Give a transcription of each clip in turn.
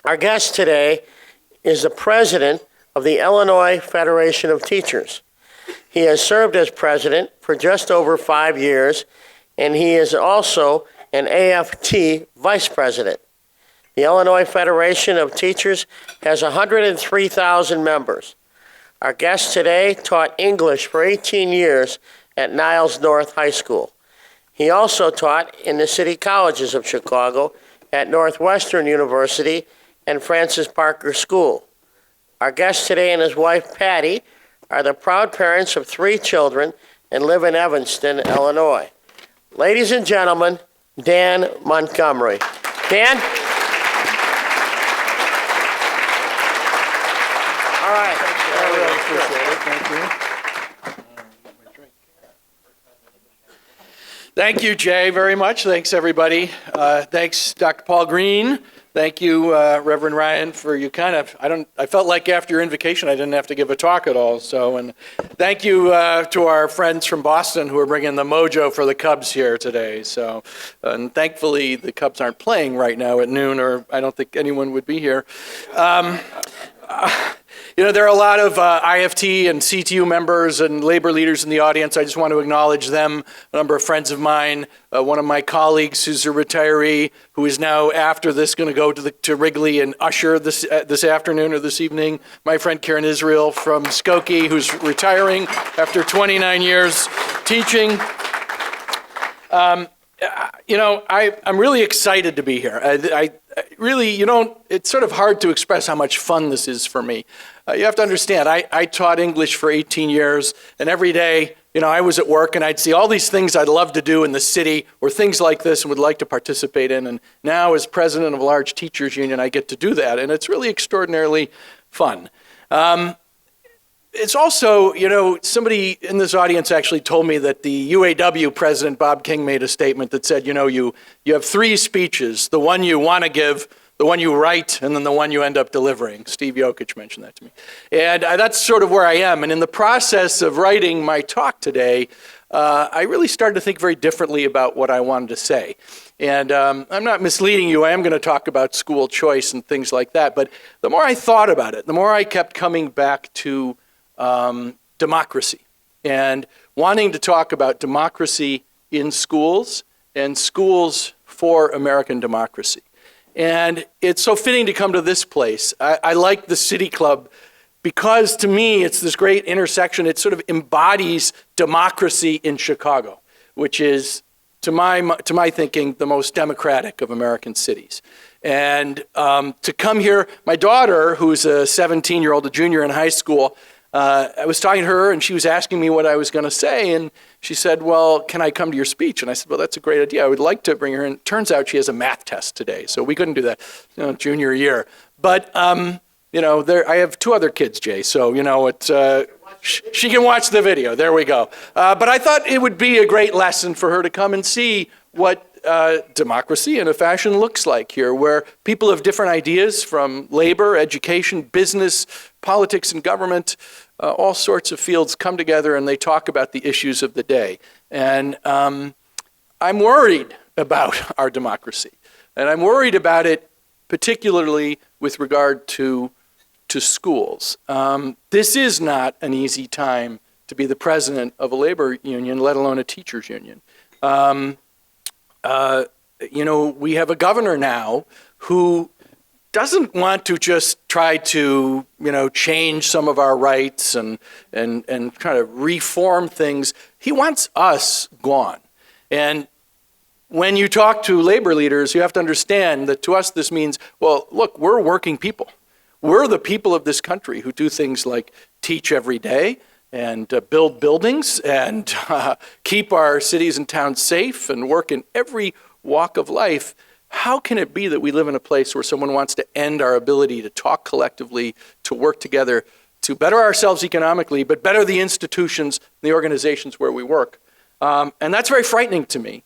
Our guest today is the president of the Illinois Federation of Teachers. He has served as president for just over 5 years, and he is also an AFT vice president. The Illinois Federation of Teachers has 103,000 members. Our guest today taught English for 18 years at Niles North High School. He also taught in the city colleges of Chicago at Northwestern University and Francis Parker School. Our guest today and his wife, Patty, are the proud parents of 3 children and live in Evanston, Illinois. Ladies and gentlemen, Dan Montgomery. Dan? All right. I really appreciate it. Thank you. Thank you, Jay, very much. Thanks, everybody. Thanks, Dr. Paul Green. Thank you, Reverend Ryan, for you I felt like after your invocation I didn't have to give a talk at all. So, and thank you to our friends from Boston who are bringing the mojo for the Cubs here today. So, and thankfully the Cubs aren't playing right now at noon, or I don't think anyone would be here. There are a lot of IFT and CTU members and labor leaders in the audience. I just want to acknowledge them, a number of friends of mine, one of my colleagues who's a retiree, who is now, after this, going to go to Wrigley and usher this afternoon or this evening. My friend Karen Israel from Skokie, who's retiring after 29 years teaching. I'm really excited to be here. It's sort of hard to express how much fun this is for me. You have to understand, I taught English for 18 years, and every day, I was at work and I'd see all these things I'd love to do in the city, or things like this and would like to participate in. And now, as president of a large teachers union, I get to do that, and it's really extraordinarily fun. It's also, somebody in this audience actually told me that the UAW president, Bob King, made a statement that said, you have 3 speeches, the one you want to give, the one you write, and then the one you end up delivering. Steve Jokic mentioned that to me. And that's sort of where I am. And in the process of writing my talk today, I really started to think very differently about what I wanted to say. And I'm not misleading you. I am going to talk about school choice and things like that. But the more I thought about it, the more I kept coming back to democracy and wanting to talk about democracy in schools and schools for American democracy. And it's so fitting to come to this place. I like the City Club because, to me, it's this great intersection. It sort of embodies democracy in Chicago, which is, to my thinking, the most democratic of American cities. And to come here, my daughter, who's a 17-year-old, a junior in high school, I was talking to her, and she was asking me what I was going to say, and she said, well, can I come to your speech? And I said, well, that's a great idea. I would like to bring her in. Turns out she has a math test today, so we couldn't do that, junior year. But, I have 2 other kids, Jay, so, she can watch the video. There we go. But I thought it would be a great lesson for her to come and see what democracy in a fashion looks like here, where people have different ideas from labor, education, business, politics and government, all sorts of fields come together and they talk about the issues of the day. And I'm worried about our democracy. And I'm worried about it particularly with regard to schools. This is not an easy time to be the president of a labor union, let alone a teachers union. We have a governor now who doesn't want to just try to, change some of our rights and kind of reform things. He wants us gone. And when you talk to labor leaders, you have to understand that to us this means, well, look, we're working people. We're the people of this country who do things like teach every day and build buildings and keep our cities and towns safe and work in every walk of life. How can it be that we live in a place where someone wants to end our ability to talk collectively, to work together, to better ourselves economically, but better the institutions, the organizations where we work? And that's very frightening to me.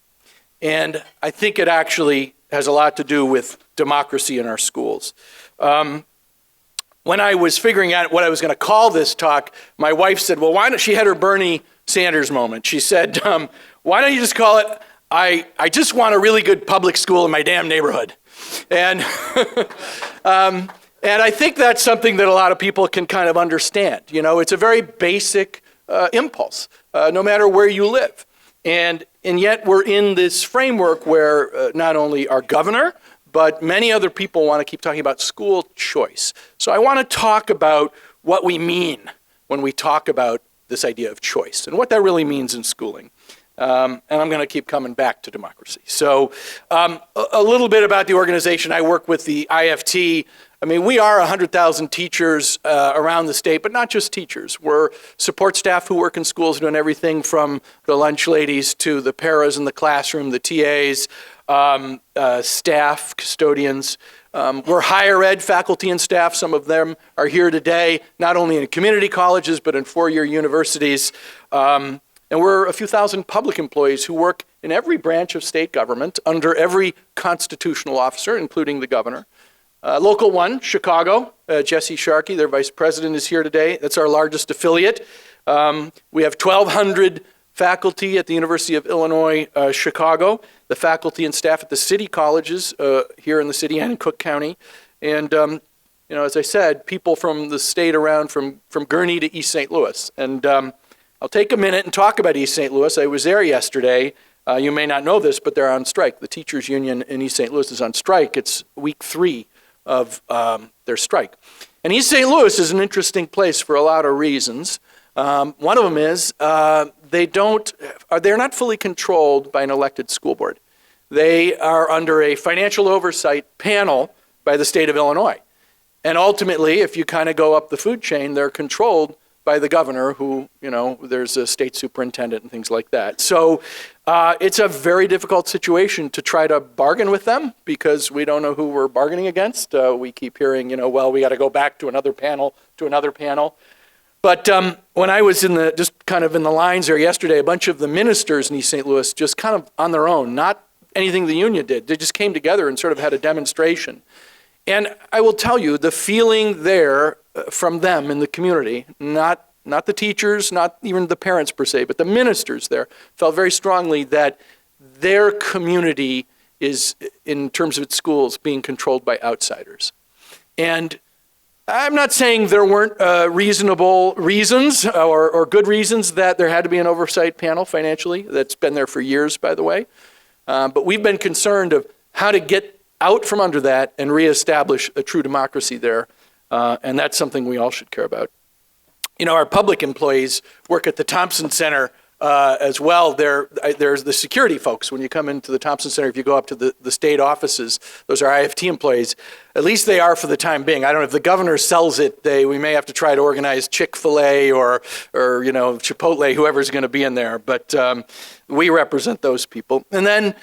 And I think it actually has a lot to do with democracy in our schools. When I was figuring out what I was going to call this talk, my wife said, well, why don't she had her Bernie Sanders moment. She said, why don't you just call it, I just want a really good public school in my damn neighborhood. And And I think that's something that a lot of people can kind of understand. You know, it's a very basic impulse, no matter where you live. And yet we're in this framework where not only our governor, but many other people want to keep talking about school choice. So I want to talk about what we mean when we talk about this idea of choice and what that really means in schooling. And I'm going to keep coming back to democracy. So a little bit about the organization. I work with the IFT. I mean, we are 100,000 teachers around the state, but not just teachers. We're support staff who work in schools doing everything from the lunch ladies to the paras in the classroom, the TAs, staff, custodians. We're higher ed faculty and staff. Some of them are here today, not only in community colleges, but in four-year universities. And we're a few thousand public employees who work in every branch of state government under every constitutional officer, including the governor. Local 1, Chicago, Jesse Sharkey, their vice president, is here today. That's our largest affiliate. We have 1,200 faculty at the University of Illinois, Chicago, the faculty and staff at the city colleges here in the city and in Cook County. And, you know, as I said, people from the state around from Gurnee to East St. Louis. And I'll take a minute and talk about East St. Louis. I was there yesterday. You may not know this, but they're on strike. The teachers union in East St. Louis is on strike. It's week 3 of their strike. And East St. Louis is an interesting place for a lot of reasons. One of them is they're not fully controlled by an elected school board. They are under a financial oversight panel by the state of Illinois. And ultimately, if you kind of go up the food chain, they're controlled by the governor who, you know, there's a state superintendent and things like that. So it's a very difficult situation to try to bargain with them because we don't know who we're bargaining against. We keep hearing, you know, well, we got to go back to another panel, But when I was just kind of in the lines there yesterday, a bunch of the ministers in East St. Louis just kind of on their own, not anything the union did. They just came together and sort of had a demonstration. And I will tell you, the feeling there from them in the community, not the teachers, not even the parents per se, but the ministers there, felt very strongly that their community is, in terms of its schools, being controlled by outsiders. And I'm not saying there weren't reasonable reasons or good reasons that there had to be an oversight panel financially. That's been there for years, by the way. But we've been concerned of how to get out from under that and reestablish a true democracy there. And that's something we all should care about. You know, our public employees work at the Thompson Center as well. There's the security folks. When you come into the Thompson Center, if you go up to the state offices, those are IFT employees. At least they are for the time being. I don't know if the governor sells it. We may have to try to organize Chick-fil-A or you know, Chipotle, whoever's going to be in there. But we represent those people. And then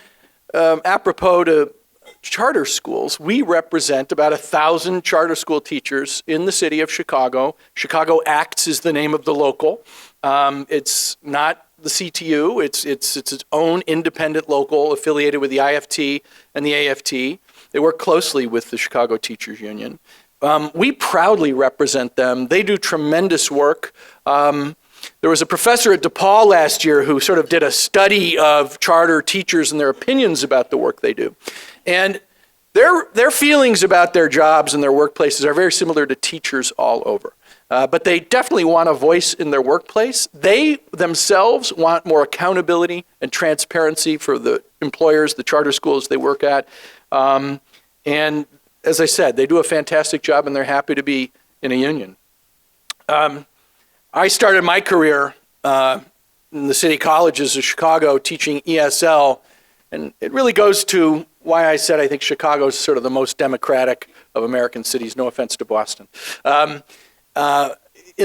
apropos to charter schools, we represent about 1,000 charter school teachers in the city of Chicago. Chicago Acts is the name of the local. It's not the CTU. It's its own independent local affiliated with the IFT and the AFT. They work closely with the Chicago Teachers Union. We proudly represent them. They do tremendous work. There was a professor at DePaul last year who sort of did a study of charter teachers and their opinions about the work they do. And their feelings about their jobs and their workplaces are very similar to teachers all over. But they definitely want a voice in their workplace. They themselves want more accountability and transparency for the employers, the charter schools they work at. And as I said, they do a fantastic job and they're happy to be in a union. I started my career in the city colleges of Chicago teaching ESL, and it really goes to why I said I think Chicago is sort of the most democratic of American cities, no offense to Boston. In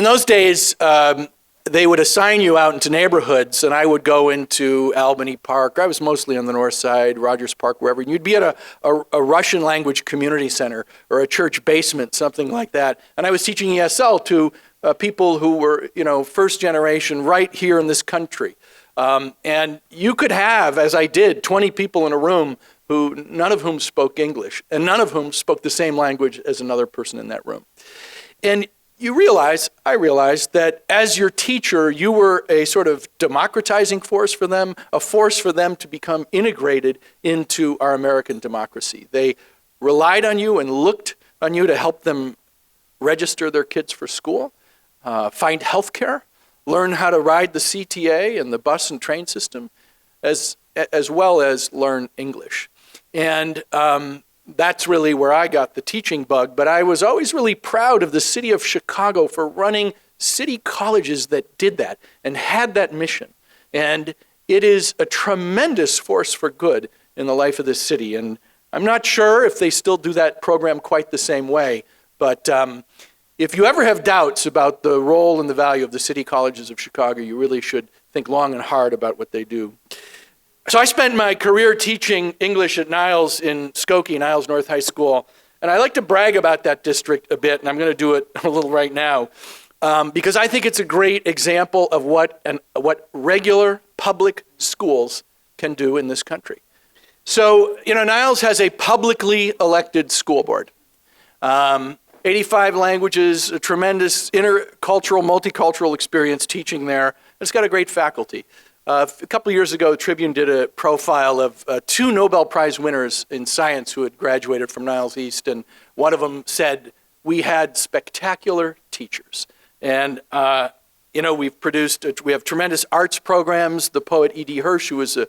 those days, they would assign you out into neighborhoods, and I would go into Albany Park. I was mostly on the north side, Rogers Park, wherever. And you'd be at a Russian language community center or a church basement, something like that. And I was teaching ESL to people who were, you know, first generation right here in this country. And you could have, as I did, 20 people in a room who none of whom spoke English and none of whom spoke the same language as another person in that room. And I realized that as your teacher, you were a sort of democratizing force for them, a force for them to become integrated into our American democracy. They relied on you and looked on you to help them register their kids for school, find health care, learn how to ride the CTA and the bus and train system, as well as learn English. And that's really where I got the teaching bug. But I was always really proud of the city of Chicago for running city colleges that did that and had that mission. And it is a tremendous force for good in the life of this city. And I'm not sure if they still do that program quite the same way. But if you ever have doubts about the role and the value of the city colleges of Chicago, you really should think long and hard about what they do. So I spent my career teaching English at Niles in Skokie, Niles North High School. And I like to brag about that district a bit, and I'm going to do it a little right now, because I think it's a great example of what regular public schools can do in this country. So, Niles has a publicly elected school board. 85 languages, a tremendous intercultural, multicultural experience teaching there. It's got a great faculty. A couple of years ago, the Tribune did a profile of 2 Nobel Prize winners in science who had graduated from Niles East, and one of them said, "We had spectacular teachers." And, we have tremendous arts programs. The poet E.D. Hirsch, who was a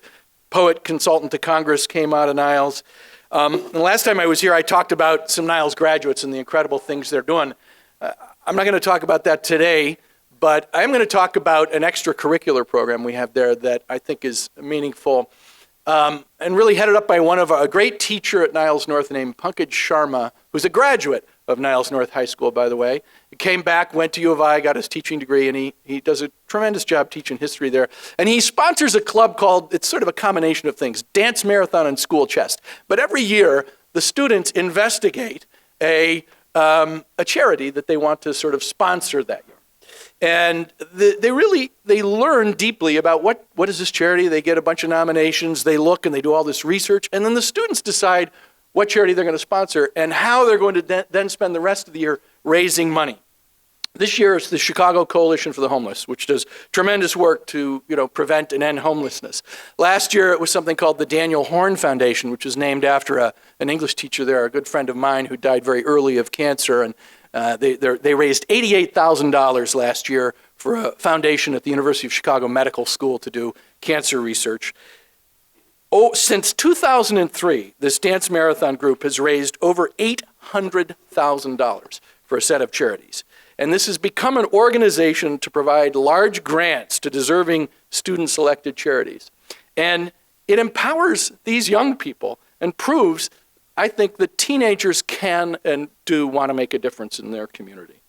poet consultant to Congress, came out of Niles. The last time I was here, I talked about some Niles graduates and the incredible things they're doing. I'm not going to talk about that today, but I'm going to talk about an extracurricular program we have there that I think is meaningful, and really headed up by a great teacher at Niles North named Pankaj Sharma, who's a graduate of Niles North High School, by the way. He came back, went to U of I, got his teaching degree, and he does a tremendous job teaching history there. And he sponsors a club called, it's sort of a combination of things, Dance Marathon and School Chest. But every year, the students investigate a charity that they want to sort of sponsor that year. And they learn deeply about what is this charity. They get a bunch of nominations, they look and they do all this research, and then the students decide what charity they're going to sponsor and how they're going to then spend the rest of the year raising money. This year it's the Chicago Coalition for the Homeless, which does tremendous work to prevent and end homelessness. Last year it was something called the Daniel Horn Foundation, which was named after an English teacher there, a good friend of mine who died very early of cancer. And they raised $88,000 last year for a foundation at the University of Chicago Medical School to do cancer research. Since 2003, this Dance Marathon group has raised over $800,000 for a set of charities. And this has become an organization to provide large grants to deserving student-selected charities. And it empowers these young people and proves, I think, that teenagers can and do want to make a difference in their community.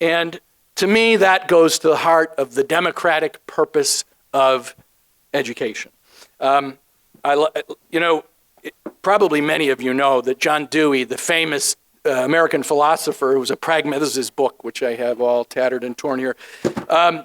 And to me, that goes to the heart of the democratic purpose of education. Probably many of you know that John Dewey, the famous American philosopher who was a pragmatist, this is his book, which I have all tattered and torn here, a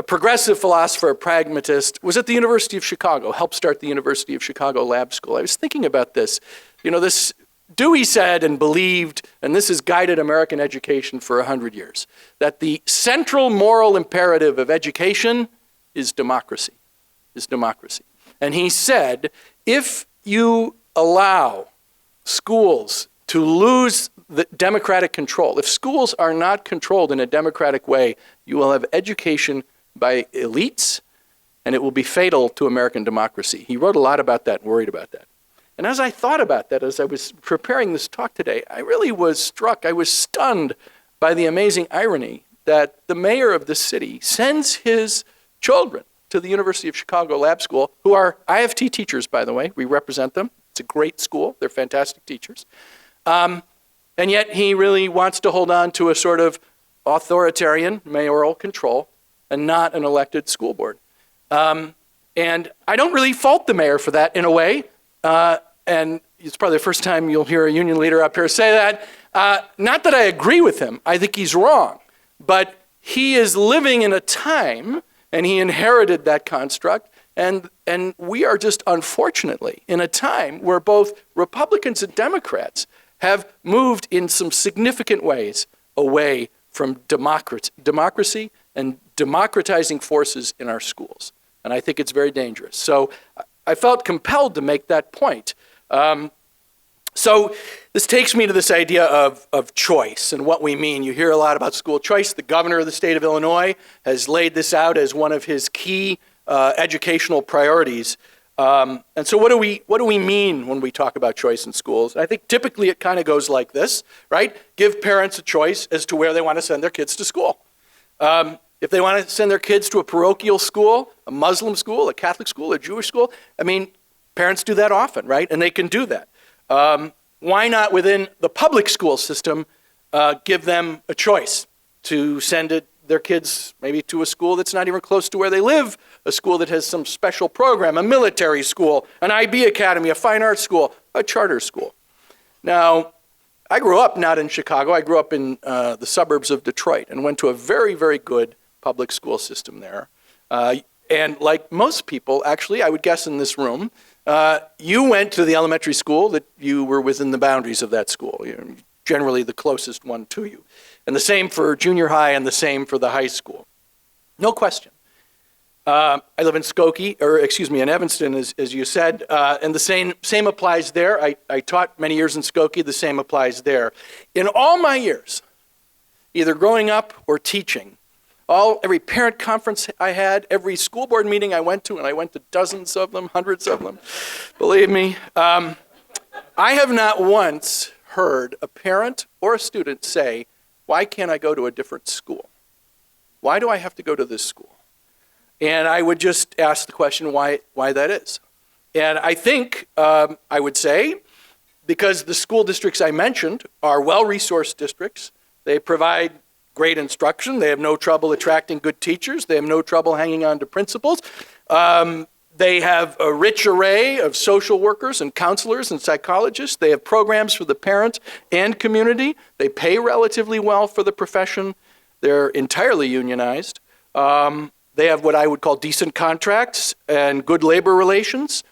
progressive philosopher, a pragmatist, was at the University of Chicago, helped start the University of Chicago Lab School. I was thinking about this. This Dewey said and believed, and this has guided American education for 100 years, that the central moral imperative of education is democracy, And he said, if you allow schools to lose the democratic control, if schools are not controlled in a democratic way, you will have education by elites, and it will be fatal to American democracy. He wrote a lot about that and worried about that. And as I thought about that, as I was preparing this talk today, I really was struck, I was stunned by the amazing irony that the mayor of the city sends his children to the University of Chicago Lab School, who are IFT teachers, by the way. We represent them. It's a great school. They're fantastic teachers. And yet he really wants to hold on to a sort of authoritarian mayoral control and not an elected school board. And I don't really fault the mayor for that in a way. And it's probably the first time you'll hear a union leader up here say that. Not that I agree with him. I think he's wrong. But he is living in a time, and he inherited that construct, and we are just unfortunately in a time where both Republicans and Democrats have moved in some significant ways away from democracy and democratizing forces in our schools. And I think it's very dangerous. So I felt compelled to make that point. So this takes me to this idea of choice and what we mean. You hear a lot about school choice. The governor of the state of Illinois has laid this out as one of his key educational priorities. And so what do we mean when we talk about choice in schools? I think typically it kind of goes like this, right? Give parents a choice as to where they want to send their kids to school. If they want to send their kids to a parochial school, a Muslim school, a Catholic school, a Jewish school, I mean, parents do that often, right? And they can do that. Why not within the public school system give them a choice to send their kids maybe to a school that's not even close to where they live, a school that has some special program, a military school, an IB academy, a fine arts school, a charter school. Now, I grew up not in Chicago. I grew up in the suburbs of Detroit and went to a very, very good public school system there. And like most people, actually, I would guess in this room, you went to the elementary school that you were within the boundaries of that school, generally the closest one to you. And the same for junior high and the same for the high school. No question. I live in in Evanston, as you said, and the same applies there. I taught many years in Skokie, the same applies there. In all my years, either growing up or teaching, every parent conference I had, every school board meeting I went to, and I went to dozens of them, hundreds of them, believe me, I have not once heard a parent or a student say, why can't I go to a different school? Why do I have to go to this school? And I would just ask the question why that is. And I think I would say because the school districts I mentioned are well-resourced districts. They provide great instruction. They have no trouble attracting good teachers. They have no trouble hanging on to principals. They have a rich array of social workers and counselors and psychologists. They have programs for the parent and community. They pay relatively well for the profession. They're entirely unionized. They have what I would call decent contracts and good labor relations.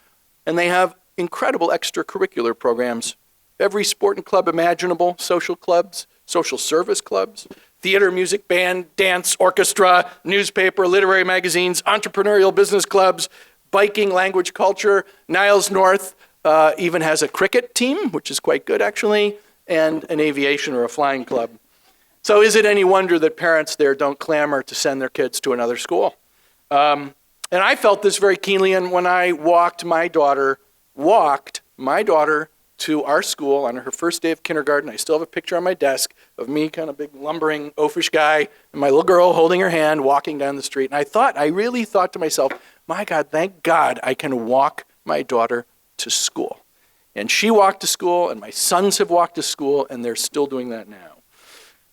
And they have incredible extracurricular programs. Every sport and club imaginable, social clubs, social service clubs, theater, music, band, dance, orchestra, newspaper, literary magazines, entrepreneurial business clubs, biking, language, culture. Niles North even has a cricket team, which is quite good actually, and an aviation or a flying club. So is it any wonder that parents there don't clamor to send their kids to another school? And I felt this very keenly when I walked my daughter to our school on her first day of kindergarten. I still have a picture on my desk of me, kind of big lumbering oafish guy, and my little girl holding her hand, walking down the street. And I really thought to myself, my God, thank God I can walk my daughter to school. And she walked to school, and my sons have walked to school, and they're still doing that now.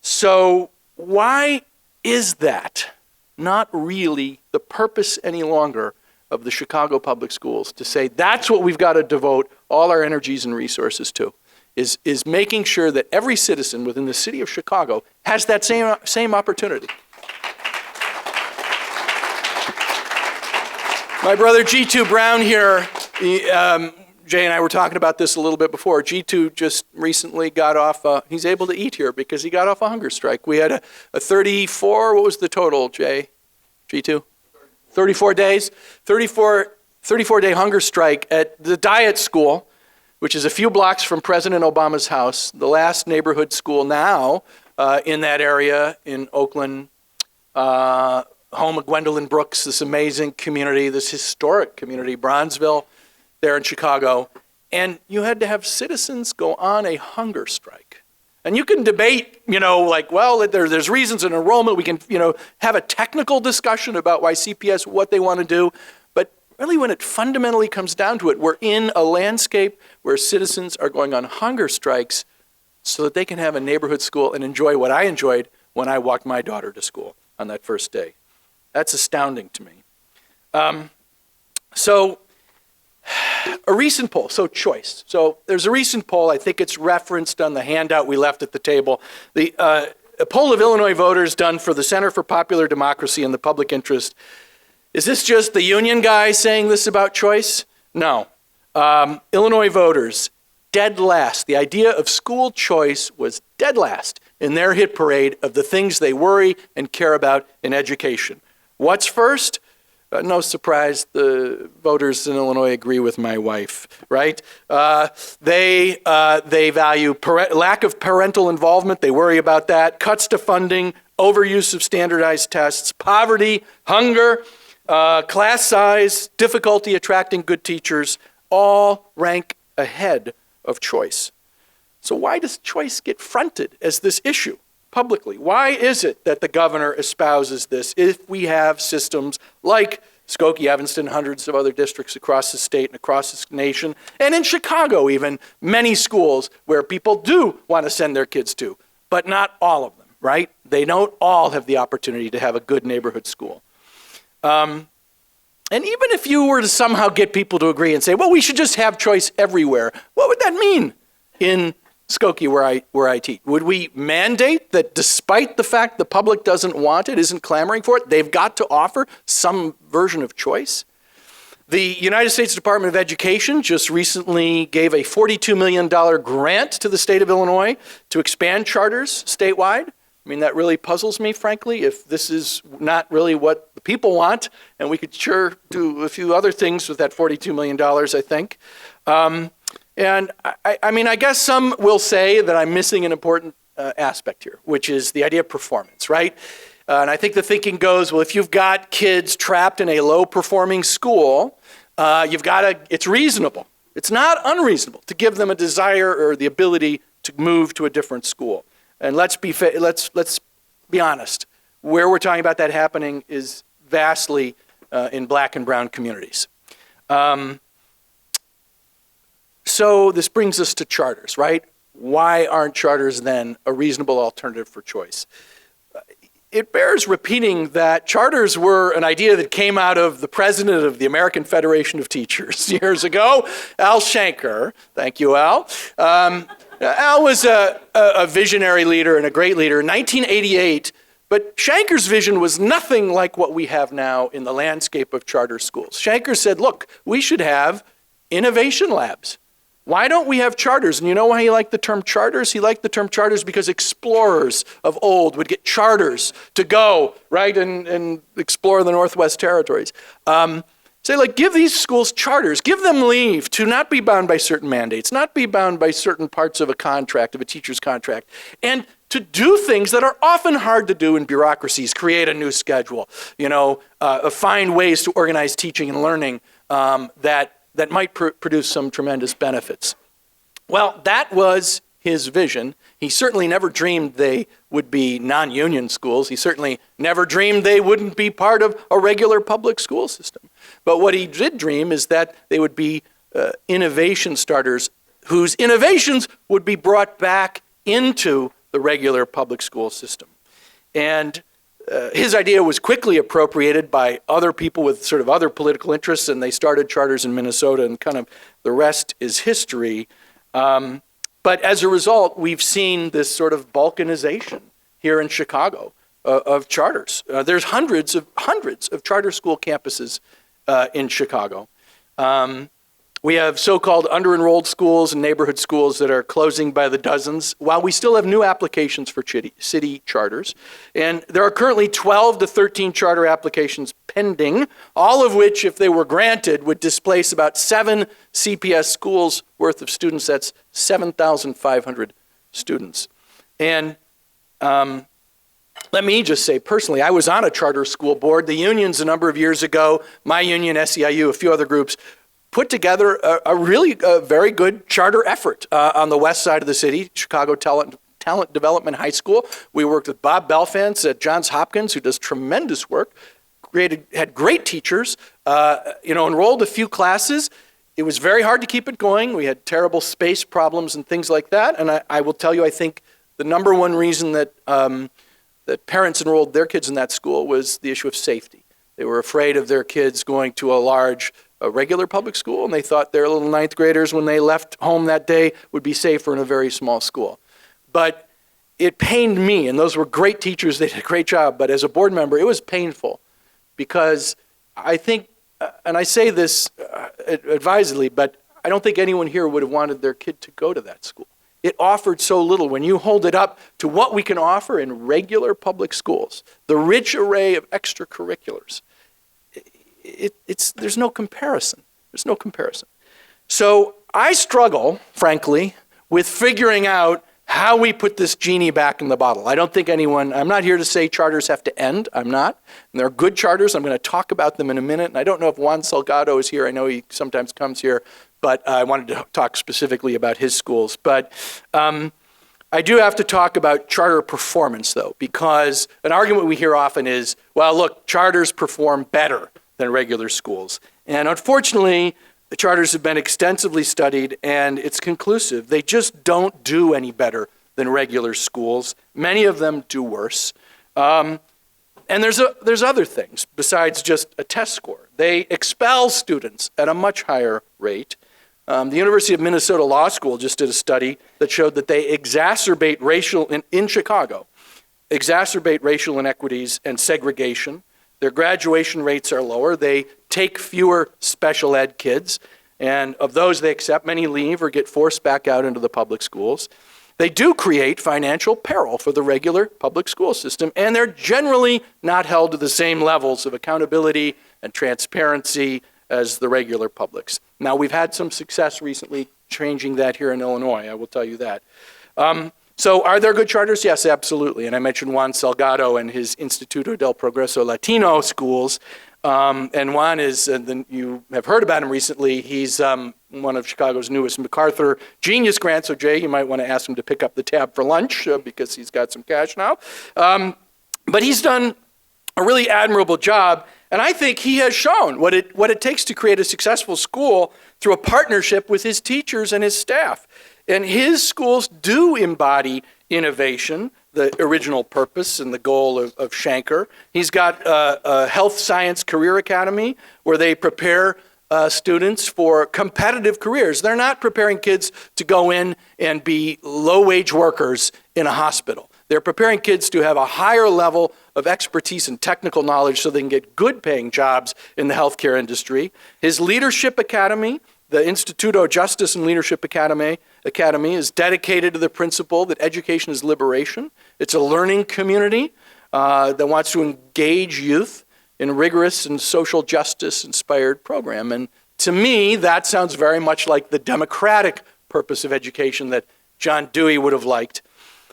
So why is that not really the purpose any longer of the Chicago Public Schools, to say that's what we've got to devote all our energies and resources to, is making sure that every citizen within the city of Chicago has that same opportunity. My brother G2 Brown here, Jay and I were talking about this a little bit before. G2 just recently got off, he's able to eat here because he got off a hunger strike. We had a 34, what was the total, Jay? G2? 34 days, 34-day hunger strike at the Diet School, which is a few blocks from President Obama's house, the last neighborhood school now in that area in Oakland, home of Gwendolyn Brooks, this amazing community, this historic community, Bronzeville, there in Chicago. And you had to have citizens go on a hunger strike. And you can debate, there's reasons in enrollment. We can, have a technical discussion about why CPS, what they want to do. But really when it fundamentally comes down to it, we're in a landscape where citizens are going on hunger strikes so that they can have a neighborhood school and enjoy what I enjoyed when I walked my daughter to school on that first day. That's astounding to me. So a recent poll, choice. So there's a recent poll, I think it's referenced on the handout we left at the table. A poll of Illinois voters done for the Center for Popular Democracy and the Public Interest. Is this just the union guy saying this about choice? No. Illinois voters, dead last. The idea of school choice was dead last in their hit parade of the things they worry and care about in education. What's first? No surprise, the voters in Illinois agree with my wife, right? They value lack of parental involvement. They worry about that. Cuts to funding, overuse of standardized tests, poverty, hunger, class size, difficulty attracting good teachers, all rank ahead of choice. So why does choice get fronted as this issue publicly? Why is it that the governor espouses this if we have systems like Skokie, Evanston, hundreds of other districts across the state and across this nation, and in Chicago even, many schools where people do want to send their kids to, but not all of them, right? They don't all have the opportunity to have a good neighborhood school. And even if you were to somehow get people to agree and say, well, we should just have choice everywhere, what would that mean in Skokie, where I teach? Would we mandate that despite the fact the public doesn't want it, isn't clamoring for it, they've got to offer some version of choice? The United States Department of Education just recently gave a $42 million grant to the state of Illinois to expand charters statewide. I mean, that really puzzles me, frankly, if this is not really what the people want, and we could sure do a few other things with that $42 million, I think. And I mean, I guess some will say that I'm missing an important aspect here, which is the idea of performance, right? And I think the thinking goes, well, if you've got kids trapped in a low-performing school, it's reasonable. It's not unreasonable to give them a desire or the ability to move to a different school. And let's be honest. Where we're talking about that happening is vastly in black and brown communities. So this brings us to charters, right? Why aren't charters then a reasonable alternative for choice? It bears repeating that charters were an idea that came out of the president of the American Federation of Teachers years ago, Al Shanker. Thank you, Al. Al was a visionary leader and a great leader in 1988, but Shanker's vision was nothing like what we have now in the landscape of charter schools. Shanker said, look, we should have innovation labs. Why don't we have charters? And you know why he liked the term charters? He liked the term charters because explorers of old would get charters to go, right, and explore the Northwest Territories. Say, like, give these schools charters. Give them leave to not be bound by certain mandates, not be bound by certain parts of a contract, of a teacher's contract, and to do things that are often hard to do in bureaucracies, create a new schedule, find ways to organize teaching and learning that might produce some tremendous benefits. Well, that was his vision. He certainly never dreamed they would be non-union schools. He certainly never dreamed they wouldn't be part of a regular public school system. But what he did dream is that they would be innovation starters whose innovations would be brought back into the regular public school system. And his idea was quickly appropriated by other people with sort of other political interests, and they started charters in Minnesota, and kind of the rest is history. But as a result, we've seen this sort of balkanization here in Chicago of charters. There's hundreds of charter school campuses in Chicago. We have so-called under-enrolled schools and neighborhood schools that are closing by the dozens, while we still have new applications for city charters. And there are currently 12 to 13 charter applications pending, all of which, if they were granted, would displace about 7 CPS schools worth of students. That's 7,500 students. And let me just say, personally, I was on a charter school board. The unions a number of years ago, my union, SEIU, a few other groups, put together a really very good charter effort on the west side of the city, Chicago Talent Development High School. We worked with Bob Belfance at Johns Hopkins, who does tremendous work, had great teachers, enrolled a few classes. It was very hard to keep it going. We had terrible space problems and things like that. And I will tell you, I think the number one reason that that parents enrolled their kids in that school was the issue of safety. They were afraid of their kids going to a regular public school, and they thought their little ninth graders, when they left home that day, would be safer in a very small school. But it pained me, and those were great teachers, they did a great job, but as a board member, it was painful because I think, and I say this advisedly, but I don't think anyone here would have wanted their kid to go to that school. It offered so little. When you hold it up to what we can offer in regular public schools, the rich array of extracurriculars, there's no comparison. There's no comparison. So I struggle, frankly, with figuring out how we put this genie back in the bottle. I don't think I'm not here to say charters have to end. I'm not. And they're good charters. I'm going to talk about them in a minute. And I don't know if Juan Salgado is here. I know he sometimes comes here, but I wanted to talk specifically about his schools. But I do have to talk about charter performance, though, because an argument we hear often is, well, look, charters perform better than regular schools. And unfortunately, the charters have been extensively studied, and it's conclusive. They just don't do any better than regular schools. Many of them do worse. And there's other things besides just a test score. They expel students at a much higher rate. The University of Minnesota Law School just did a study that showed that they exacerbate in Chicago, exacerbate racial inequities and segregation. Their graduation rates are lower. They take fewer special ed kids, and of those they accept, many leave or get forced back out into the public schools. They do create financial peril for the regular public school system, and they're generally not held to the same levels of accountability and transparency as the regular publics. Now, we've had some success recently changing that here in Illinois, I will tell you that. So are there good charters? Yes, absolutely. And I mentioned Juan Salgado and his Instituto del Progreso Latino schools. And Juan is, you have heard about him recently, he's one of Chicago's newest MacArthur Genius Grants. So Jay, you might want to ask him to pick up the tab for lunch because he's got some cash now. But he's done a really admirable job. And I think he has shown what it takes to create a successful school through a partnership with his teachers and his staff. And his schools do embody innovation, the original purpose and the goal of Shanker. He's got a health science career academy where they prepare students for competitive careers. They're not preparing kids to go in and be low-wage workers in a hospital. They're preparing kids to have a higher level of expertise and technical knowledge so they can get good-paying jobs in the healthcare industry. His leadership academy, the Instituto Justice and Leadership Academy is dedicated to the principle that education is liberation. It's a learning community that wants to engage youth in a rigorous and social justice-inspired program. And to me, that sounds very much like the democratic purpose of education that John Dewey would have liked.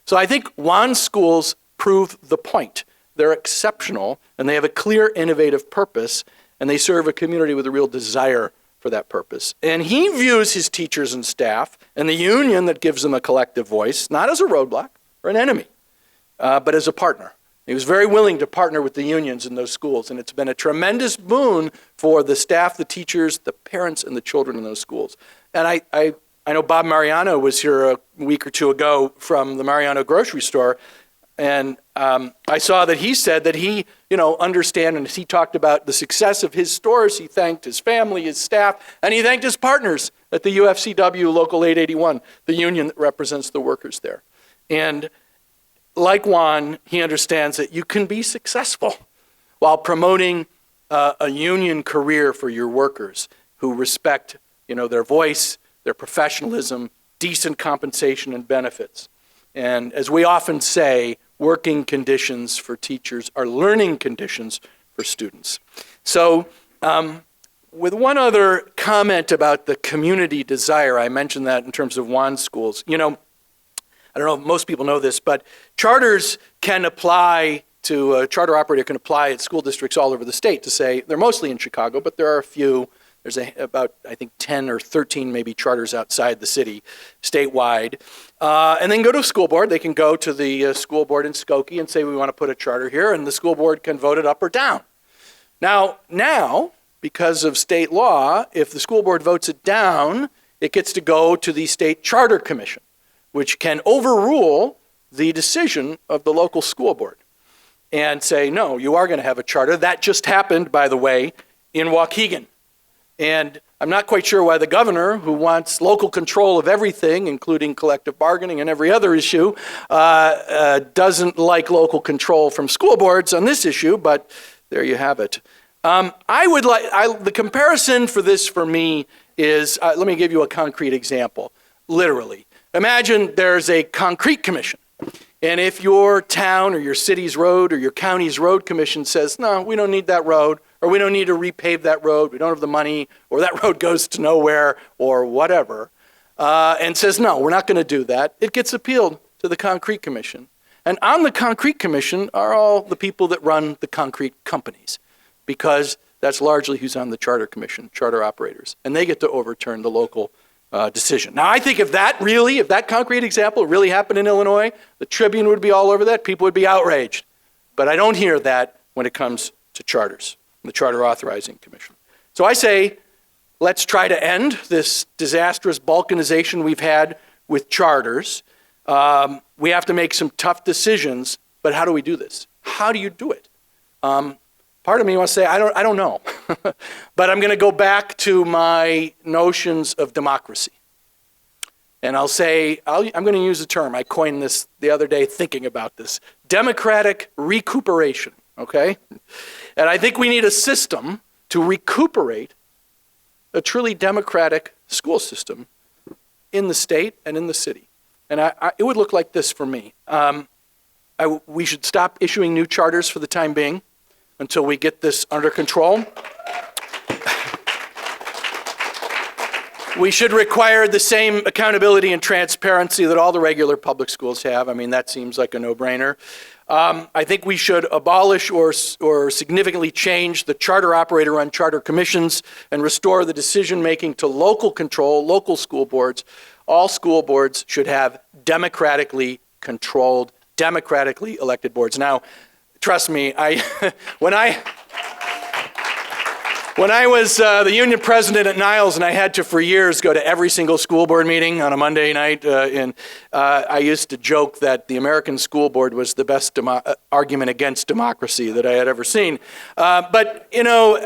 So I think Juan's schools prove the point. They're exceptional, and they have a clear, innovative purpose, and they serve a community with a real desire for that purpose. And he views his teachers and staff and the union that gives them a collective voice, not as a roadblock or an enemy, but as a partner. He was very willing to partner with the unions in those schools, and it's been a tremendous boon for the staff, the teachers, the parents, and the children in those schools. And I know Bob Mariano was here a week or two ago from the Mariano grocery store, and I saw that he said that he, understand, and as he talked about the success of his stores, he thanked his family, his staff, and he thanked his partners at the UFCW Local 881, the union that represents the workers there. And like Juan, he understands that you can be successful while promoting a union career for your workers who respect, their voice, their professionalism, decent compensation and benefits. And as we often say, working conditions for teachers are learning conditions for students. So with one other comment about the community desire, I mentioned that in terms of Juan's schools. I don't know if most people know this, but charters can apply to, a charter operator can apply at school districts all over the state to say, they're mostly in Chicago, but there are a few. There's about, I think, 10 or 13 maybe charters outside the city, statewide. And then go to a school board. They can go to the school board in Skokie and say, we want to put a charter here, and the school board can vote it up or down. Now, because of state law, if the school board votes it down, it gets to go to the state charter commission, which can overrule the decision of the local school board and say, no, you are going to have a charter. That just happened, by the way, in Waukegan. And I'm not quite sure why the governor, who wants local control of everything, including collective bargaining and every other issue, doesn't like local control from school boards on this issue, but there you have it. The comparison for this for me is, let me give you a concrete example, literally. Imagine there's a concrete commission, And if your town or your city's road or your county's road commission says, no, we don't need that road, or we don't need to repave that road, we don't have the money, or that road goes to nowhere, or whatever, and says, no, we're not going to do that, it gets appealed to the Concrete Commission. And on the Concrete Commission are all the people that run the concrete companies, because that's largely who's on the Charter Commission, charter operators, and they get to overturn the local decision. Now, I think if that concrete example really happened in Illinois, the Tribune would be all over that, people would be outraged. But I don't hear that when it comes to charters, the Charter Authorizing Commission. So I say, let's try to end this disastrous balkanization we've had with charters. We have to make some tough decisions, but how do we do this? How do you do it? Part of me wants to say, I don't know. But I'm going to go back to my notions of democracy. And I'll say, I'm going to use a term. I coined this the other day thinking about this. Democratic recuperation, okay? And I think we need a system to recuperate a truly democratic school system in the state and in the city. And it would look like this for me. We should stop issuing new charters for the time being until we get this under control. We should require the same accountability and transparency that all the regular public schools have. I mean, that seems like a no-brainer. I think we should abolish or significantly change the charter operator-run charter commissions and restore the decision-making to local control, local school boards. All school boards should have democratically controlled, democratically elected boards. Now, trust me, when I was the union president at Niles, and I had to for years go to every single school board meeting on a Monday night, I used to joke that the American school board was the best argument against democracy that I had ever seen. But, you know,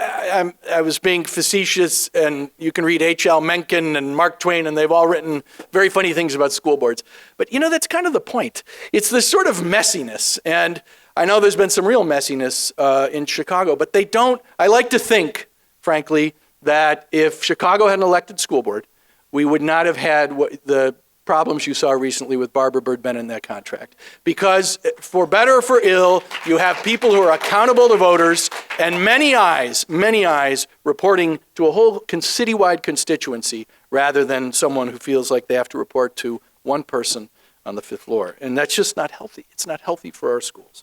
I was being facetious, and you can read H.L. Mencken and Mark Twain, and they've all written very funny things about school boards. But, you know, that's kind of the point. It's this sort of messiness, and I know there's been some real messiness in Chicago, but they don't, I like to think, frankly, that if Chicago had an elected school board, we would not have had the problems you saw recently with Barbara Bird Bennett in that contract. Because for better or for ill, you have people who are accountable to voters and many eyes reporting to a whole citywide constituency rather than someone who feels like they have to report to one person on the fifth floor. And that's just not healthy. It's not healthy for our schools.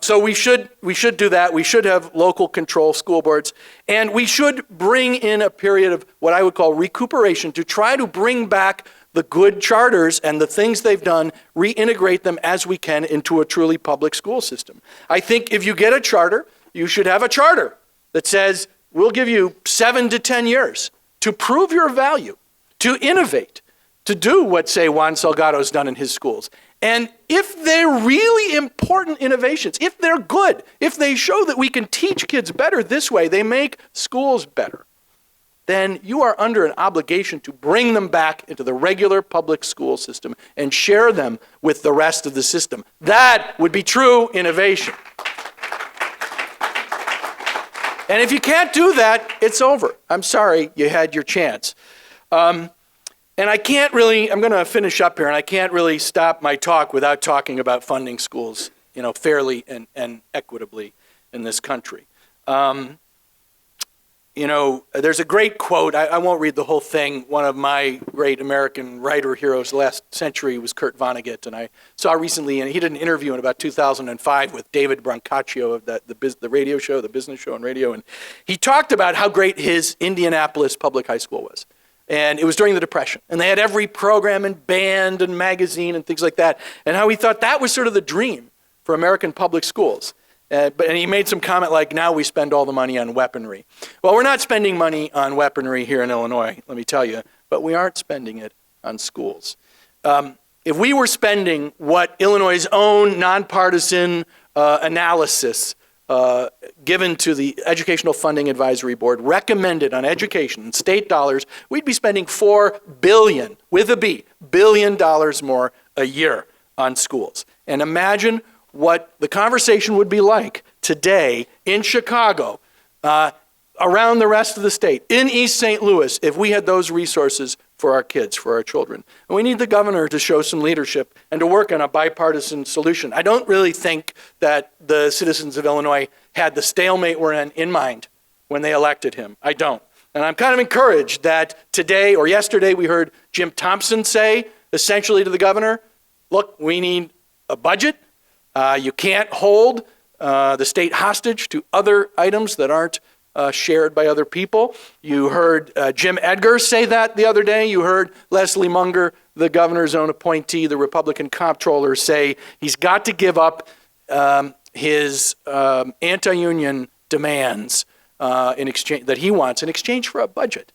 So we should do that. We should have local control school boards, and we should bring in a period of what I would call recuperation to try to bring back the good charters and the things they've done, reintegrate them as we can into a truly public school system. I think if you get a charter, you should have a charter that says, we'll give you 7 to 10 years to prove your value, to innovate, to do what, say, Juan Salgado's done in his schools. And if they're really important innovations, if they're good, if they show that we can teach kids better this way, they make schools better, then you are under an obligation to bring them back into the regular public school system and share them with the rest of the system. That would be true innovation. And if you can't do that, it's over. I'm sorry, you had your chance. And I can't really, I'm going to finish up here, and I can't really stop my talk without talking about funding schools, you know, fairly and equitably in this country. You know, there's a great quote, I won't read the whole thing. One of my great American writer heroes last century was Kurt Vonnegut, and I saw recently, and he did an interview in about 2005 with David Brancaccio of the radio show, the business show on radio, and he talked about how great his Indianapolis public high school was. And it was during the Depression. And they had every program and band and magazine and things like that. And how he thought that was sort of the dream for American public schools. And he made some comment like, now we spend all the money on weaponry. Well, we're not spending money on weaponry here in Illinois, let me tell you. But we aren't spending it on schools. If we were spending what Illinois' own nonpartisan analysis given to the Educational Funding Advisory Board recommended on education and state dollars, we'd be spending $4 billion, with a B, billion dollars more a year on schools. And imagine what the conversation would be like today in Chicago around the rest of the state, in East St. Louis, if we had those resources for our kids, for our children. And we need the governor to show some leadership and to work on a bipartisan solution. I don't really think that the citizens of Illinois had the stalemate we're in mind when they elected him. I don't. And I'm kind of encouraged that today or yesterday we heard Jim Thompson say essentially to the governor, look, we need a budget. You can't hold the state hostage to other items that aren't shared by other people. You heard Jim Edgar say that the other day. You heard Leslie Munger, the governor's own appointee, the Republican comptroller, say he's got to give up his anti-union demands in exchange that he wants in exchange for a budget.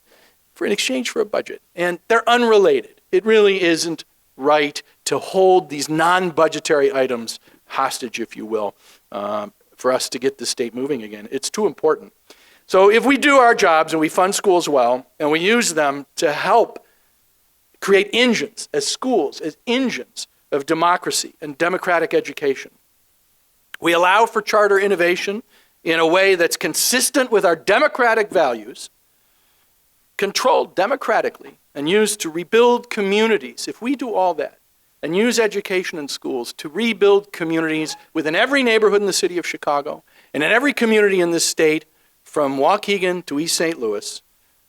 And they're unrelated. It really isn't right to hold these non-budgetary items hostage, if you will, for us to get the state moving again. It's too important. So if we do our jobs and we fund schools well and we use them to help create engines as schools, as engines of democracy and democratic education, we allow for charter innovation in a way that's consistent with our democratic values, controlled democratically, and used to rebuild communities. If we do all that and use education in schools to rebuild communities within every neighborhood in the city of Chicago and in every community in this state, from Waukegan to East St. Louis,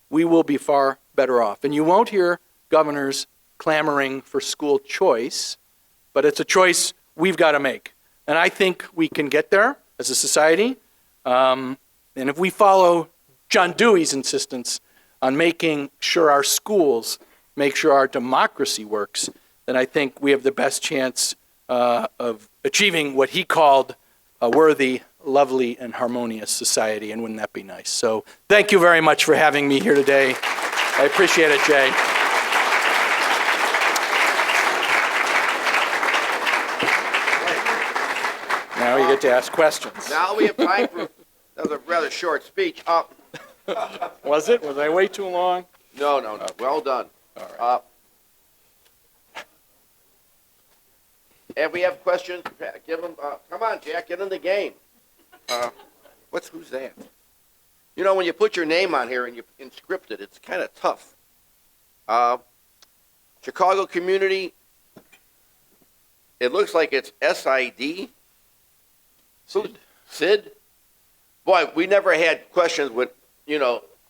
we will be far better off. And you won't hear governors clamoring for school choice, but it's a choice we've got to make. And I think we can get there as a society. And if we follow John Dewey's insistence on making sure our schools make sure our democracy works, then I think we have the best chance of achieving what he called a worthy, lovely, and harmonious society, and wouldn't that be nice? So thank you very much for having me here today. I appreciate it, Jay. Now you get to ask questions. Now we have time for, that was a rather short speech. Was it? Was I way too long? No. Well done. All right. If we have questions, give them, come on, Jack, get in the game. Who's that? You know, when you put your name on here and you inscript it, it's kind of tough. Chicago community, it looks like it's SID. Sid? Boy, we never had questions with,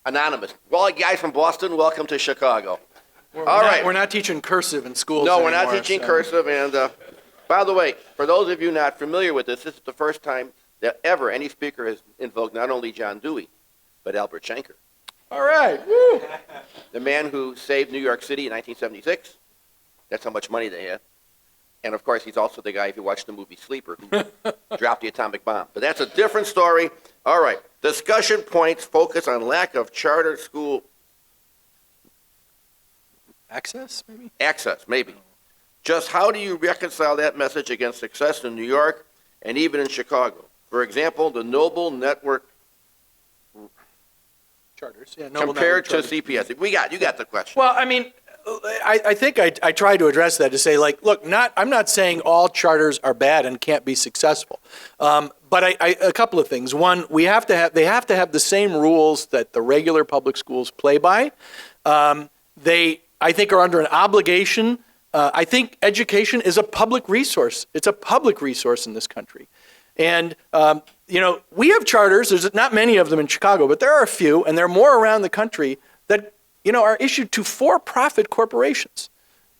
anonymous. Well, guys from Boston, welcome to Chicago. All right. We're not teaching cursive in schools No, anymore, we're not teaching cursive. And by the way, for those of you not familiar with this is the first time that ever any speaker has invoked not only John Dewey, but Albert Schenker. All right. Woo. The man who saved New York City in 1976. That's how much money they had. And of course, he's also the guy, if you watch the movie Sleeper, who dropped the atomic bomb. But that's a different story. All right. Discussion points focus on lack of charter school Access, maybe? access, maybe. Just how do you reconcile that message against success in New York and even in Chicago? For example, the Noble Network Charters. Yeah, compared to CPS. You got the question. Well, I mean, I think I tried to address that to say, like, look, I'm not saying all charters are bad and can't be successful. But a couple of things. One, they have to have the same rules that the regular public schools play by. They, I think, are under an obligation. I think education is a public resource. It's a public resource in this country. And, we have charters. There's not many of them in Chicago, but there are a few, and there are more around the country that, are issued to for-profit corporations.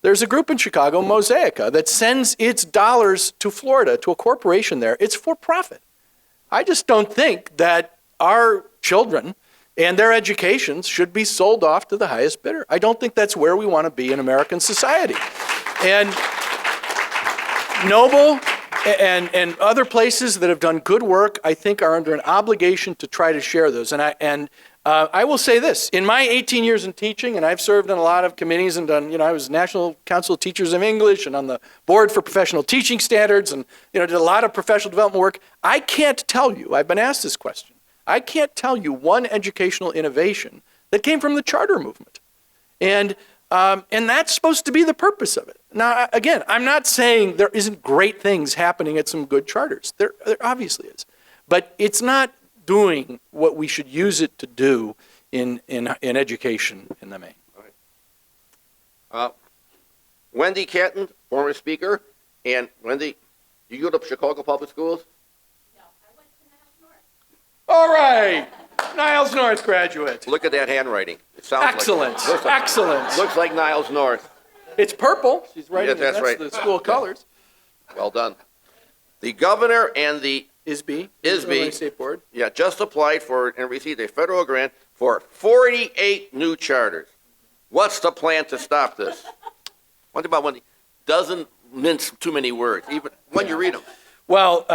There's a group in Chicago, Mosaica, that sends its dollars to Florida, to a corporation there. It's for-profit. I just don't think that our children and their educations should be sold off to the highest bidder. I don't think that's where we want to be in American society. And Noble and other places that have done good work, I think, are under an obligation to try to share those. And I will say this, in my 18 years in teaching, and I've served on a lot of committees and done, I was National Council of Teachers of English and on the board for professional teaching standards and, did a lot of professional development work. I can't tell you, I've been asked this question, I can't tell you one educational innovation that came from the charter movement. And that's supposed to be the purpose of it. Now, again, I'm not saying there isn't great things happening at some good charters. There obviously is. But it's not doing what we should use it to do in education in the main. Wendy Catton, former speaker, and Wendy, you go to Chicago Public Schools? No, I went to Nash North. All right, Niles North graduate. Look at that handwriting. It sounds Excellent, Looks like, excellent. looks like Niles North. It's purple. She's right. Yes, that's right. The school colors. Well done. The governor and the ISB. ISB. State Board. just applied for and received a federal grant for 48 new charters. What's the plan to stop this? One thing about Wendy, doesn't mince too many words, even when you read them. Well,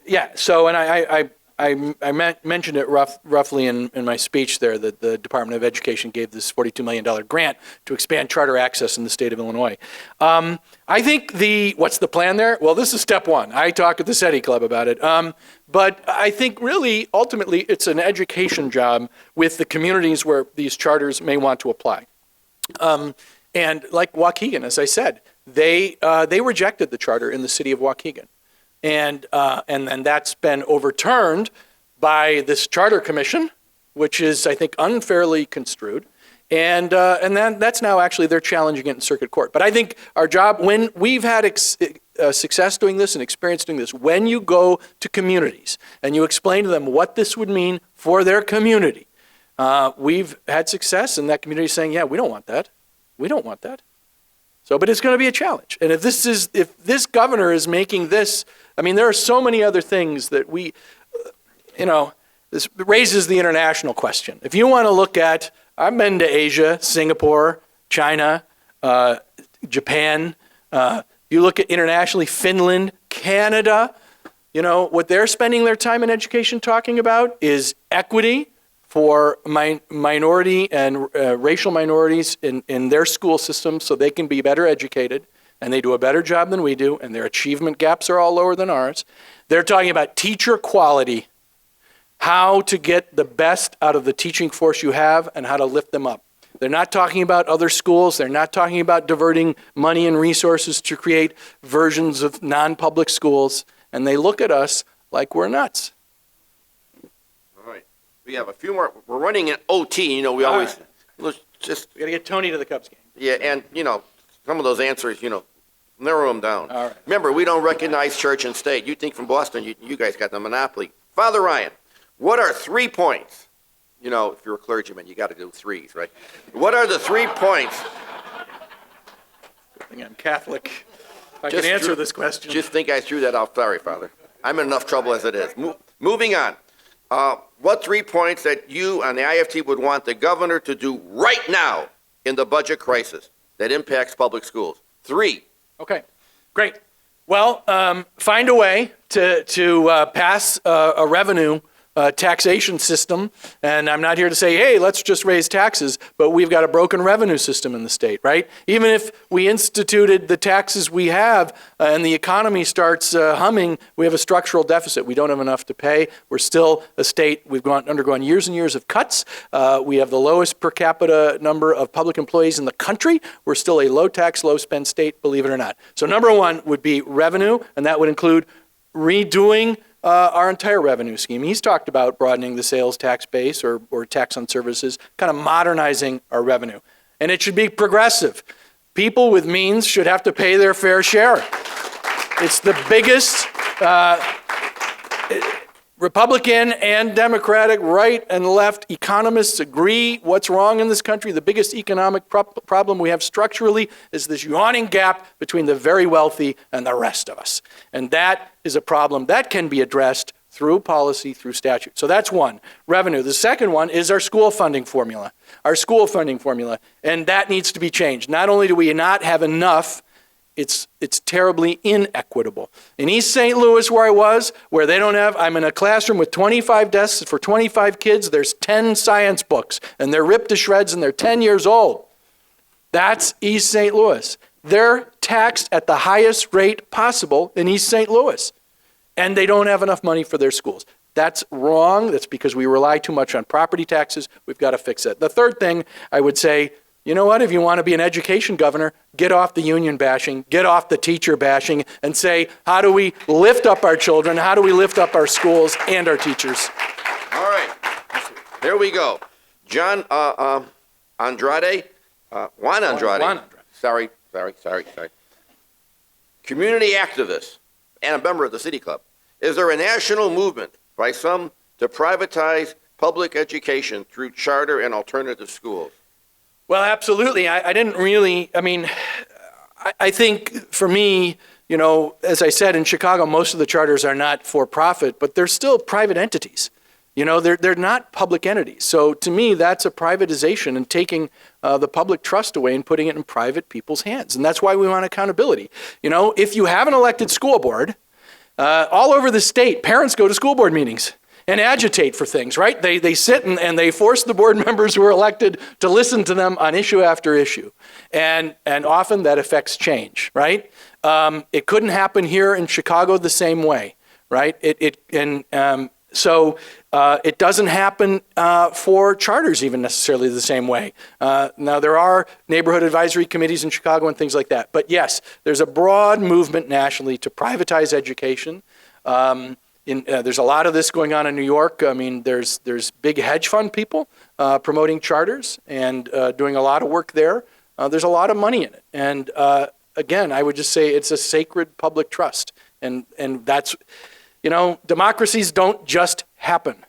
yeah. So, and I mentioned it roughly in my speech there that the Department of Education gave this $42 million grant to expand charter access in the state of Illinois. I think what's the plan there? Well, this is step one. I talk at the SETI Club about it. But I think really, ultimately, it's an education job with the communities where these charters may want to apply. And like Waukegan, as I said, they rejected the charter in the city of Waukegan. And then that's been overturned by this charter commission, which is, I think, unfairly construed. And then that's now actually they're challenging it in circuit court. But I think our job, when we've had success doing this and experience doing this, when you go to communities and you explain to them what this would mean for their community, we've had success in that community saying, yeah, we don't want that. We don't want that. So, but it's going to be a challenge. And if this governor is making this, I mean, there are so many other things that this raises the international question. If you want to look at, I've been to Asia, Singapore, China, Japan. You look at internationally, Finland, Canada. What they're spending their time in education talking about is equity for minority and racial minorities in their school systems so they can be better educated, and they do a better job than we do, and their achievement gaps are all lower than ours. They're talking about teacher quality, how to get the best out of the teaching force you have and how to lift them up. They're not talking about other schools. They're not talking about diverting money and resources to create versions of non-public schools, and they look at us like we're nuts. We have a few more. We're running an OT. We always just. We got to get Tony to the Cubs game. Yeah, and some of those answers, narrow them down. All right. Remember, we don't recognize church and state. You think from Boston, you guys got the monopoly. Father Ryan, what are 3 points? If you're a clergyman, you got to do threes, right? What are the 3 points? I think I'm Catholic. I can answer this question. Just think I threw that out. Sorry, Father. I'm in enough trouble as it is. Moving on. What 3 points that you and the IFT would want the governor to do right now in the budget crisis that impacts public schools? 3. Okay, great. Well, find a way to pass a revenue taxation system, and I'm not here to say, hey, let's just raise taxes, but we've got a broken revenue system in the state, right? Even if we instituted the taxes we have and the economy starts humming, we have a structural deficit. We don't have enough to pay. We're still a state, we've undergone years and years of cuts. We have the lowest per capita number of public employees in the country. We're still a low tax, low spend state, believe it or not. So number 1 would be revenue, and that would include redoing our entire revenue scheme. He's talked about broadening the sales tax base or tax on services, kind of modernizing our revenue. And it should be progressive. People with means should have to pay their fair share. It's the biggest Republican and Democratic, right and left economists agree what's wrong in this country. The biggest economic problem we have structurally is this yawning gap between the very wealthy and the rest of us. And that is a problem that can be addressed through policy, through statute. So that's 1, revenue. The second one is our school funding formula. And that needs to be changed. Not only do we not have enough, it's terribly inequitable. In East St. Louis, where I was, where they don't have, I'm in a classroom with 25 desks for 25 kids, there's 10 science books, and they're ripped to shreds and they're 10 years old. That's East St. Louis. They're taxed at the highest rate possible in East St. Louis, and they don't have enough money for their schools. That's wrong. That's because we rely too much on property taxes. We've got to fix it. The third thing I would say, you know what, if you want to be an education governor, get off the union bashing, get off the teacher bashing, and say, how do we lift up our children? How do we lift up our schools and our teachers? Here we go. John Andrade, Juan Andrade. Juan Andrade. Sorry. Community activist and a member of the City Club. Is there a national movement by some to privatize public education through charter and alternative schools? Well, absolutely. I didn't really, I think for me, as I said, in Chicago, most of the charters are not for profit, but they're still private entities. They're not public entities. So to me, that's a privatization and taking the public trust away and putting it in private people's hands. And that's why we want accountability. If you have an elected school board, all over the state, parents go to school board meetings and agitate for things, right? They sit and they force the board members who are elected to listen to them on issue after issue. And often that affects change, right? It couldn't happen here in Chicago the same way, right? So it doesn't happen for charters even necessarily the same way. Now, there are neighborhood advisory committees in Chicago and things like that. But yes, there's a broad movement nationally to privatize education. There's a lot of this going on in New York. There's big hedge fund people promoting charters and doing a lot of work there. There's a lot of money in it. And again, I would just say it's a sacred public trust. And that's... democracies don't just happen.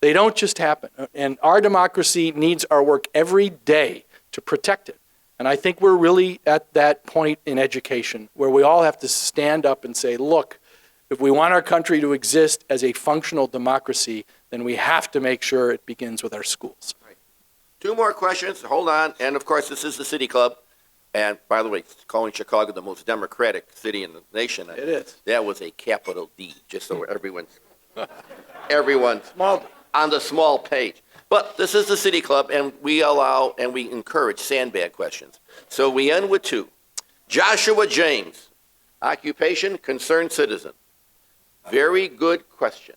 They don't just happen. And our democracy needs our work every day to protect it. And I think we're really at that point in education where we all have to stand up and say, look, if we want our country to exist as a functional democracy, then we have to make sure it begins with our schools. Right. 2 more questions. Hold on. And of course, this is the City Club. And by the way, calling Chicago the most democratic city in the nation. It is. That was a capital D, just so everyone's Small. on the small page. But this is the City Club, and we allow and we encourage sandbag questions. So we end with 2. Joshua James, occupation, concerned citizen. Very good question.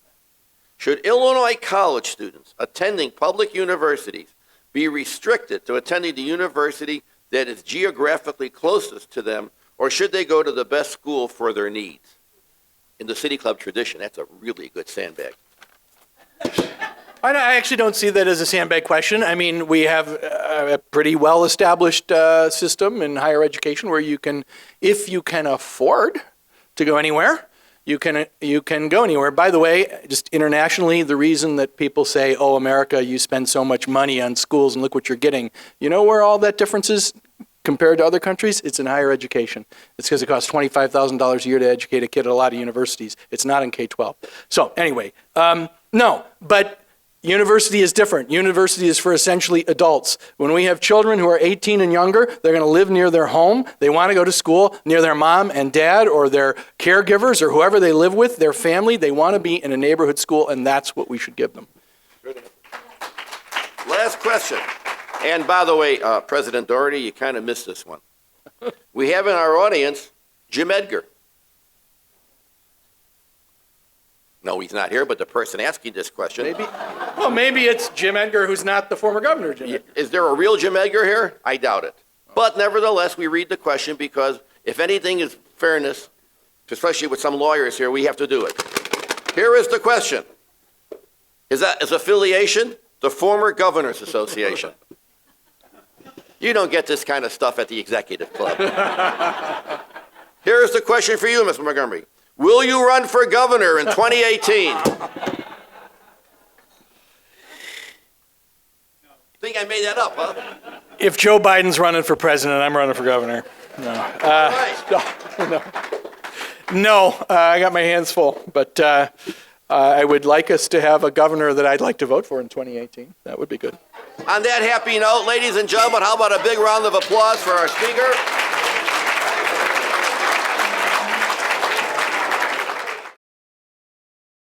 Should Illinois college students attending public universities be restricted to attending the university that is geographically closest to them, or should they go to the best school for their needs? In the City Club tradition, that's a really good sandbag. I actually don't see that as a sandbag question. We have a pretty well-established system in higher education where you can, if you can afford to go anywhere, you can go anywhere. By the way, just internationally, the reason that people say, oh, America, you spend so much money on schools and look what you're getting, you know where all that difference is compared to other countries? It's in higher education. It's because it costs $25,000 a year to educate a kid at a lot of universities. It's not in K-12. So anyway, no, but university is different. University is for essentially adults. When we have children who are 18 and younger, they're going to live near their home. They want to go to school near their mom and dad or their caregivers or whoever they live with, their family. They want to be in a neighborhood school, and that's what we should give them. Last question. And by the way, President Doherty, you kind of missed this one. We have in our audience Jim Edgar. No, he's not here, but the person asking this question. Maybe it's Jim Edgar, who's not the former governor, Jim Edgar. Is there a real Jim Edgar here? I doubt it. But nevertheless, we read the question because if anything is fairness, especially with some lawyers here, we have to do it. Here is the question. Is affiliation the former Governors Association? You don't get this kind of stuff at the Executive Club. Here is the question for you, Mr. Montgomery. Will you run for governor in 2018? Think I made that up, huh? If Joe Biden's running for president, I'm running for governor. No, I got my hands full. But I would like us to have a governor that I'd like to vote for in 2018. That would be good. On that happy note, ladies and gentlemen, how about a big round of applause for our speaker?